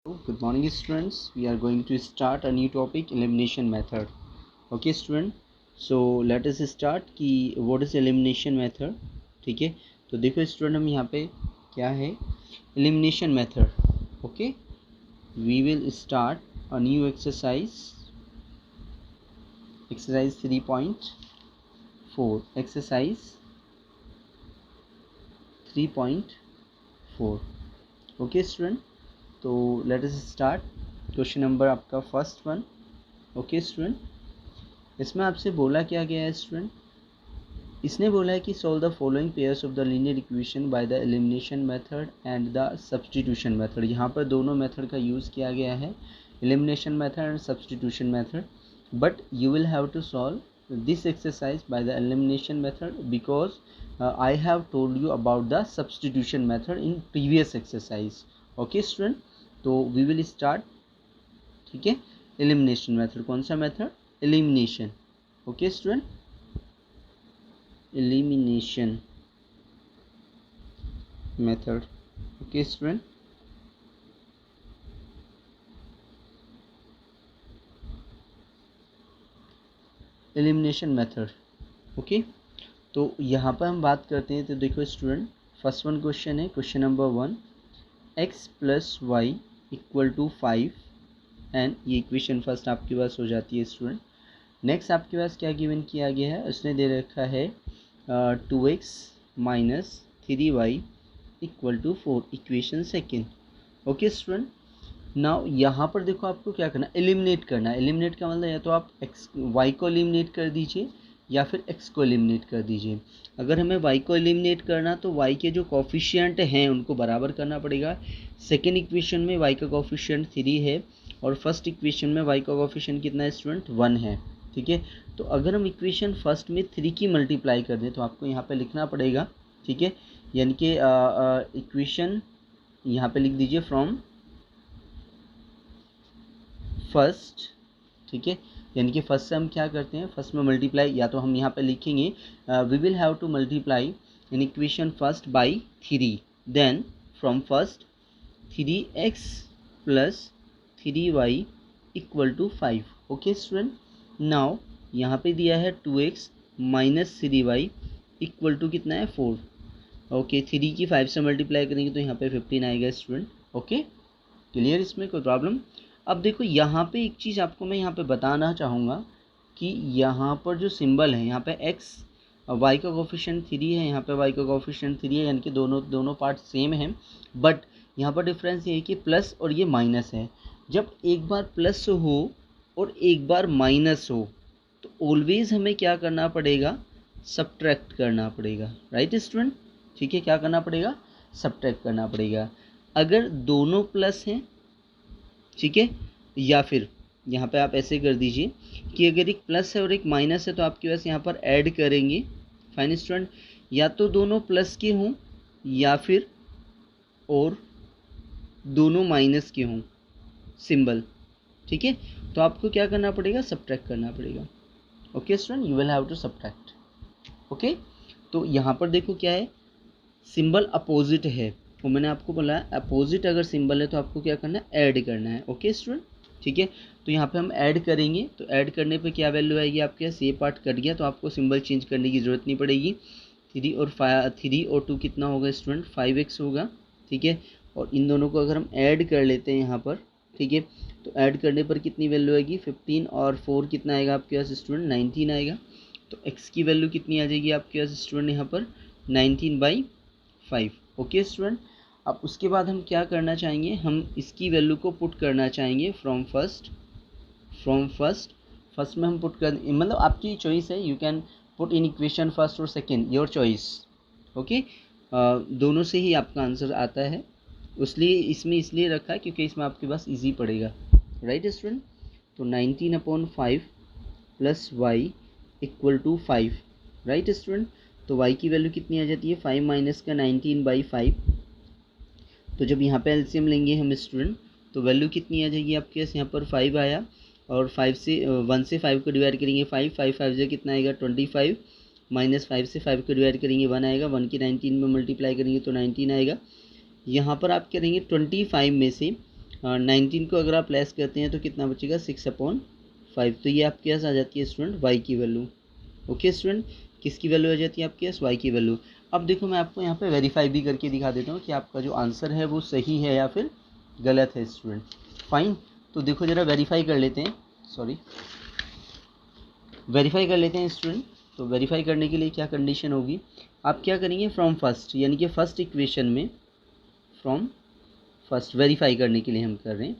Good morning students. We are going to start a new topic, elimination method. Okay student, so let us start कि what is elimination method. ठीक है, तो देखो student हम यहाँ पे क्या है elimination method. Okay, we will start a new exercise 3.4 exercise 3.4. Okay student, तो let us start. Question number आपका फर्स्ट वन. ओके स्टूडेंट, इसमें आपसे बोला क्या गया है स्टूडेंट, इसने बोला है कि solve the following pairs of the linear equation by the elimination method and the substitution method. यहाँ पर दोनों मेथड का यूज़ किया गया है, elimination method and substitution method. But you will have to solve this exercise by the elimination method because I have told you about the substitution method in previous exercise. Okay student, तो we will start. ठीक है, elimination method. कौन सा method? Elimination. Okay student, elimination method. Okay student, elimination method. Okay, तो यहाँ पर हम बात करते हैं. तो देखो स्टूडेंट, फर्स्ट वन क्वेश्चन है, question number 1, x plus y equal to 5 and ये इक्वेशन फर्स्ट आपके पास हो जाती है स्टूडेंट. नेक्स्ट आपके पास क्या गिवन किया गया है, उसने दे रखा है 2x minus 3y equal to 4, equation second. Okay student, now यहाँ पर देखो आपको क्या करना, एलिमिनेट करना है. एलिमिनेट का मतलब या तो आप y को एलिमिनेट कर दीजिए या फिर x को एलिमिनेट कर दीजिए. अगर हमें y को एलिमिनेट करना तो y के जो कोफिशिएंट हैं उनको बराबर करना पड़ेगा. सेकेंड इक्वेशन में y का कोफिशिएंट 3 है और फर्स्ट इक्वेशन में y का कोफिशिएंट कितना है स्टूडेंट, 1 है. ठीक है, तो अगर हम इक्वेशन फर्स्ट में 3 की मल्टीप्लाई कर दें तो आपको यहाँ पे लिखना पड़ेगा. ठीक है, यानी कि इक्वेशन यहाँ पे लिख दीजिए फ्रॉम फर्स्ट. ठीक है, यानी कि फर्स्ट से हम क्या करते हैं, फर्स्ट में मल्टीप्लाई, या तो हम यहाँ पे लिखेंगे we will have to multiply in equation first by 3, then from first 3x plus 3y equal to 5. Okay student, now यहाँ पे दिया है 2x minus 3y equal to कितना है, 4. ओके, 3 की 5 से मल्टीप्लाई करेंगे तो यहाँ पे 15 आएगा स्टूडेंट. ओके, क्लियर, इसमें कोई प्रॉब्लम. अब देखो यहाँ पे एक चीज़ आपको मैं यहाँ पे बताना चाहूँगा कि यहाँ पर जो सिंबल है, यहाँ पे x y का कोफिशिएंट 3 है, यहाँ पे y का कोफिशिएंट 3 है, यानी कि दोनों पार्ट सेम हैं. बट यहाँ पर डिफरेंस ये है कि प्लस और ये माइनस है. जब एक बार प्लस हो और एक बार माइनस हो तो ऑलवेज हमें क्या करना पड़ेगा, सब्ट्रैक्ट करना पड़ेगा. राइट स्टूडेंट, ठीक है, क्या करना पड़ेगा, सब्ट्रैक्ट करना पड़ेगा. अगर दोनों प्लस हैं, ठीक है, या फिर यहाँ पे आप ऐसे कर दीजिए कि अगर एक प्लस है और एक माइनस है तो आपके पास यहाँ पर ऐड करेंगे. फाइन स्टूडेंट, या तो दोनों प्लस के हों या फिर और दोनों माइनस के हों सिंबल. ठीक है, तो आपको क्या करना पड़ेगा, सब्ट्रैक्ट करना पड़ेगा. Okay student, you will have to subtract. Okay, तो यहाँ पर देखो क्या है, सिंबल अपोजिट है, वो मैंने आपको बोला है अपोजिट अगर सिंबल है तो आपको क्या करना है, ऐड करना है. ओके स्टूडेंट, ठीक है, तो यहाँ पे हम ऐड करेंगे तो ऐड करने पे क्या वैल्यू आएगी आपके पास, ये पार्ट कट गया तो आपको सिंबल चेंज करने की ज़रूरत नहीं पड़ेगी. 3 और 2 कितना होगा स्टूडेंट, 5x होगा. ठीक है, और इन दोनों को अगर हम ऐड कर लेते हैं यहाँ पर, ठीक है, तो ऐड करने पर कितनी वैल्यू आएगी, 15 और 4 कितना आएगा आपके पास स्टूडेंट, 19 आएगा. तो x की वैल्यू कितनी आ जाएगी आपके पास स्टूडेंट यहाँ पर, 19/5. ओके स्टूडेंट, अब उसके बाद हम क्या करना चाहेंगे, हम इसकी वैल्यू को पुट करना चाहेंगे फ्रॉम फर्स्ट में हम पुट कर, मतलब आपकी चॉइस है, you can put in equation first और सेकेंड, योर चॉइस. ओके, दोनों से ही आपका आंसर आता है, इसलिए इसमें इसलिए रखा है क्योंकि इसमें आपके पास इजी पड़ेगा. राइट स्टूडेंट, तो 19/5 plus y equal to 5. Right student, तो y की वैल्यू कितनी आ जाती है, 5 माइनस का 19/5. तो जब यहाँ पे एलसीएम लेंगे हम स्टूडेंट तो वैल्यू कितनी आ जाएगी आपके पास, यहाँ पर 5 आया और 1 से 5 को डिवाइड करेंगे, 5 जो कितना आएगा 25, माइनस 5 से 5 को डिवाइड करेंगे 1 आएगा, 1 की 19 में मल्टीप्लाई करेंगे तो 19 आएगा. यहाँ पर आप करेंगे 25 में से 19 को अगर आप लेस करते हैं तो कितना बचेगा 6/5। तो ये आपके पास आ जाती है स्टूडेंट y की वैल्यू। ओके स्टूडेंट, किसकी वैल्यू आ जाती है आपके पास y की वैल्यू। अब देखो मैं आपको यहाँ पे वेरीफाई भी करके दिखा देता हूँ कि आपका जो आंसर है वो सही है या फिर गलत है स्टूडेंट। फाइन, तो देखो ज़रा वेरीफाई कर लेते हैं, वेरीफाई कर लेते हैं स्टूडेंट। तो वेरीफाई करने के लिए क्या कंडीशन होगी, आप क्या करेंगे फ्रॉम फर्स्ट, यानी कि फर्स्ट इक्वेशन में फ्रॉम फर्स्ट वेरीफाई करने के लिए हम कर रहे हैं।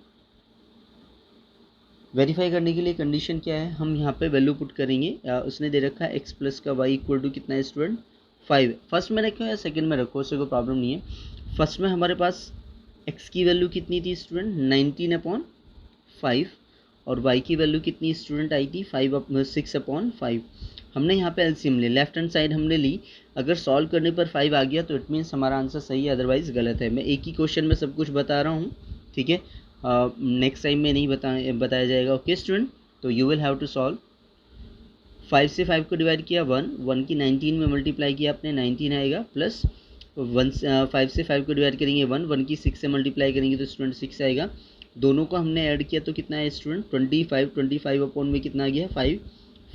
वेरीफाई करने के लिए कंडीशन क्या है, हम यहाँ पे वैल्यू पुट करेंगे। उसने दे रखा है x प्लस का y इक्वल टू कितना है स्टूडेंट 5। फर्स्ट में रखो या सेकंड में रखो, उससे कोई प्रॉब्लम नहीं है। फर्स्ट में हमारे पास x की वैल्यू कितनी थी स्टूडेंट 19/5 और y की वैल्यू कितनी स्टूडेंट आई थी 6/5। हमने यहाँ पे एलसीएम ले, लेफ्ट हैंड साइड हमने ली। अगर सॉल्व करने पर 5 आ गया तो इट मीन्स हमारा आंसर सही है, अदरवाइज गलत है। मैं एक ही क्वेश्चन में सब कुछ बता रहा हूँ, ठीक है, नेक्स्ट टाइम में नहीं बताया जाएगा। ओके स्टूडेंट, तो you will have to solve. 5 से 5 को डिवाइड किया 1 की 19 में मल्टीप्लाई किया आपने 19 आएगा, प्लस 5 से 5 को डिवाइड करेंगे 1 की 6 से मल्टीप्लाई करेंगे तो स्टूडेंट 6 आएगा। दोनों को हमने ऐड किया तो कितना है स्टूडेंट 25 अपॉन में कितना आ गया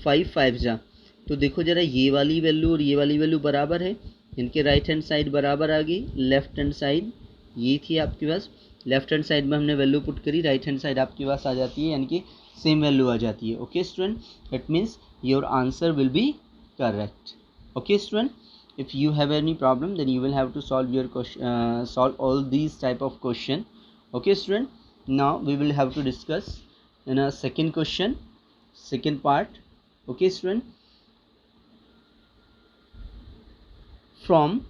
5 5 जा। तो देखो ज़रा ये वाली वैल्यू और ये वाली वैल्यू बराबर है, इनके राइट हैंड साइड बराबर आ गई। लेफ्ट हैंड साइड ये थी आपके पास, लेफ्ट हैंड साइड में हमने वैल्यू पुट करी, राइट हैंड साइड आपके पास आ जाती है, यानी कि सेम वैल्यू आ जाती है। Okay student, it means your answer will be correct. Okay student, if you have any problem then you will have to solve your question, solve all these type of question. Okay student, now we will have to discuss in a second question, second part. Okay student, from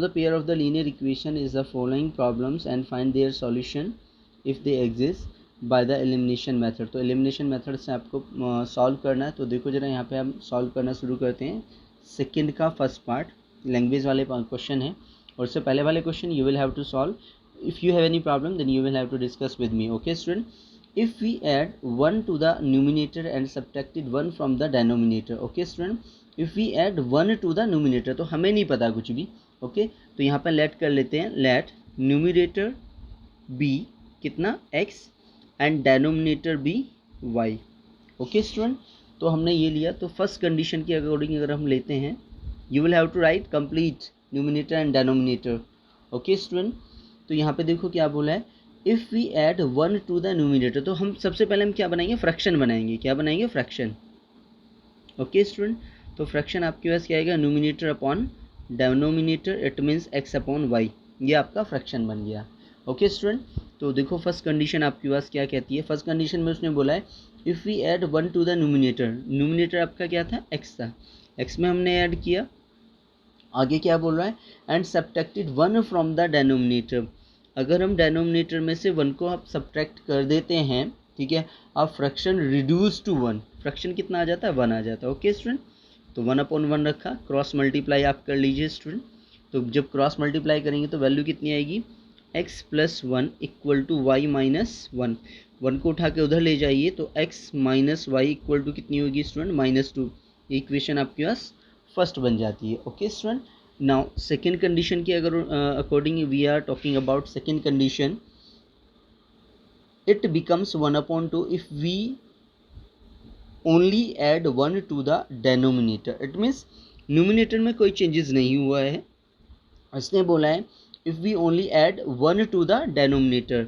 the pair of the linear equation is the following problems and find their solution if they exist bye the elimination method. तो elimination method से आपको solve करना है। तो देखो जरा यहाँ पे हम सॉल्व करना शुरू करते हैं। सेकंड का फर्स्ट पार्ट लैंग्वेज वाले क्वेश्चन है, और उससे पहले वाले question you will have to solve. If you have any problem then you will have to discuss with me. Okay student, if we add 1 to the numerator and subtracted 1 from the denominator. Okay student, if we add 1 to the numerator, तो हमें नहीं पता कुछ भी। Okay तो यहाँ पर late कर लेते हैं, लेट न्यूमिनेटर बी कितना x and denominator be y। Okay student, तो हमने ये लिया। तो फर्स्ट कंडीशन के अकॉर्डिंग अगर हम लेते हैं, you will have to write complete numerator and denominator. Okay student, तो यहाँ पे देखो क्या बोला है, if we add 1 to the numerator, तो हम सबसे पहले हम क्या बनाएंगे, फ्रैक्शन बनाएंगे। क्या बनाएंगे, फ्रैक्शन। ओके स्टूडेंट, तो फ्रैक्शन आपके पास क्या आएगा, numerator upon denominator, it means x upon y, ये आपका फ्रैक्शन बन गया। ओके स्टूडेंट, तो देखो फर्स्ट कंडीशन आपके पास क्या कहती है। फर्स्ट कंडीशन में उसने बोला है if we add 1 to the numerator, numerator आपका क्या था x था, x में हमने ऐड किया। आगे क्या बोल रहा है, and subtracted 1 from the denominator, अगर हम डेनोमिनेटर में से 1 को आप सब्ट्रैक्ट कर देते हैं, ठीक है, आप फ्रैक्शन रिड्यूस टू 1, फ्रैक्शन कितना आ जाता है 1 आ जाता है। ओके स्टूडेंट, तो 1/1 रखा, क्रॉस मल्टीप्लाई आप कर लीजिए स्टूडेंट। तो जब क्रॉस मल्टीप्लाई करेंगे तो वैल्यू कितनी आएगी, x + 1 इक्वल टू y - 1, 1 को उठा के उधर ले जाइए तो x - y इक्वल टू कितनी होगी स्टूडेंट -2। ये इक्वेशन आपके पास फर्स्ट बन जाती है। Okay student, now second condition के अगर according we are talking about second condition, it becomes 1/2 if we only add 1 to the denominator. It means numerator में कोई चेंजेस नहीं हुआ है। इसने बोला है if we only add 1 to the denominator,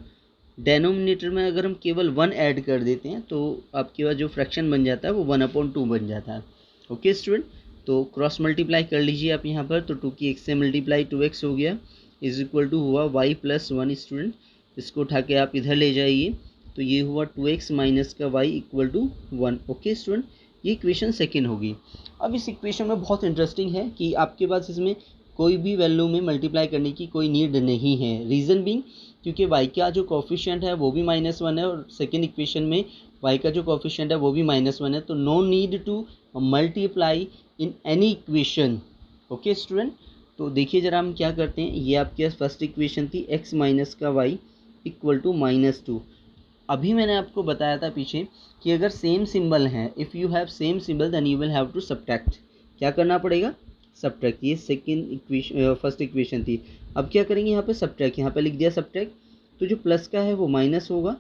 denominator में अगर हम केवल 1 ऐड कर देते हैं तो आपके पास जो फ्रैक्शन बन जाता है वो 1/2 बन जाता है। ओके स्टूडेंट, तो क्रॉस मल्टीप्लाई कर लीजिए आप यहाँ पर, तो 2 की x से मल्टीप्लाई 2x हो गया, इज इक्वल टू हुआ y + 1 स्टूडेंट, इसको उठा के आप इधर ले जाइए तो ये हुआ 2x माइनस का y equal to 1। Okay student, ये इक्वेशन सेकेंड होगी। अब इस इक्वेशन में बहुत इंटरेस्टिंग है कि आपके पास इसमें कोई भी वैल्यू में मल्टीप्लाई करने की कोई नीड नहीं है। रीज़न बीइंग क्योंकि y का जो कोफिशिएंट है वो भी -1 है और सेकेंड इक्वेशन में y का जो कोफिशिएंट है वो भी -1 है, तो no need to multiply in any equation. Okay student, तो देखिए ज़रा हम क्या करते हैं, ये आपके पास फर्स्ट इक्वेशन थी x माइनस का y इक्वल टू -2। अभी मैंने आपको बताया था पीछे कि अगर सेम सिंबल है, if you have same symbol then you will have to subtract. क्या करना पड़ेगा, सब्ट्रैक्ट। ये सेकेंड इक्वेशन फर्स्ट इक्वेशन थी, अब क्या करेंगे यहाँ पे सब्ट्रैक्ट, यहाँ पे लिख दिया सब्ट्रैक्ट, तो जो प्लस का है वो माइनस होगा,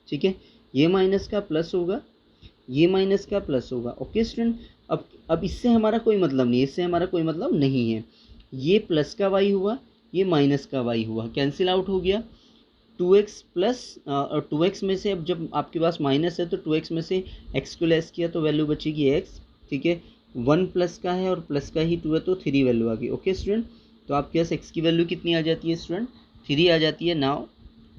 ठीक है, ये माइनस का प्लस होगा, ये माइनस का प्लस होगा। ओके स्टूडेंट, अब इससे हमारा कोई मतलब नहीं है, इससे हमारा कोई मतलब नहीं है। ये प्लस का वाई हुआ, ये माइनस का वाई हुआ, कैंसिल आउट हो गया। 2x प्लस 2x में से, अब जब आपके पास माइनस है तो 2x में से x को लेस किया तो वैल्यू बचेगी x, ठीक है। 1 प्लस का है और प्लस का ही 2 है तो 3 वैल्यू आ गई। ओके स्टूडेंट, तो आपके पास x की वैल्यू कितनी आ जाती है स्टूडेंट, 3 आ जाती है। नाउ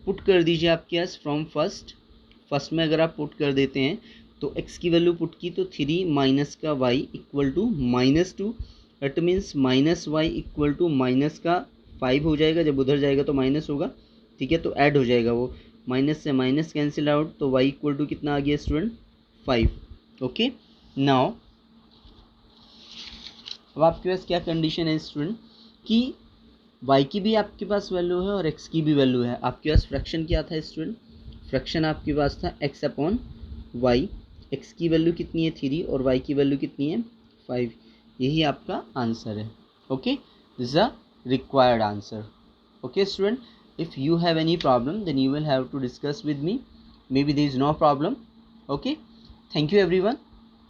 पुट कर दीजिए आपके पास फ्रॉम फर्स्ट में अगर आप पुट कर देते हैं तो x की वैल्यू पुट की तो 3 माइनस का y equal to -2, that means minus y equal to minus का 5 हो जाएगा, जब उधर जाएगा तो माइनस होगा, ठीक है, तो ऐड हो जाएगा वो, माइनस से माइनस कैंसिल आउट, तो y इक्वल टू कितना आ गया स्टूडेंट 5। ओके, नाउ अब आपके पास क्या कंडीशन है स्टूडेंट कि y की भी आपके पास वैल्यू है और x की भी वैल्यू है। आपके पास फ्रैक्शन क्या था स्टूडेंट, फ्रैक्शन आपके पास था x अपॉन वाई, x की वैल्यू कितनी है 3 और y की वैल्यू कितनी है 5, यही आपका आंसर है। Okay, this is a required answer. Okay student, if you have any problem then you will have to discuss with me, maybe there is no problem. Okay, thank you everyone.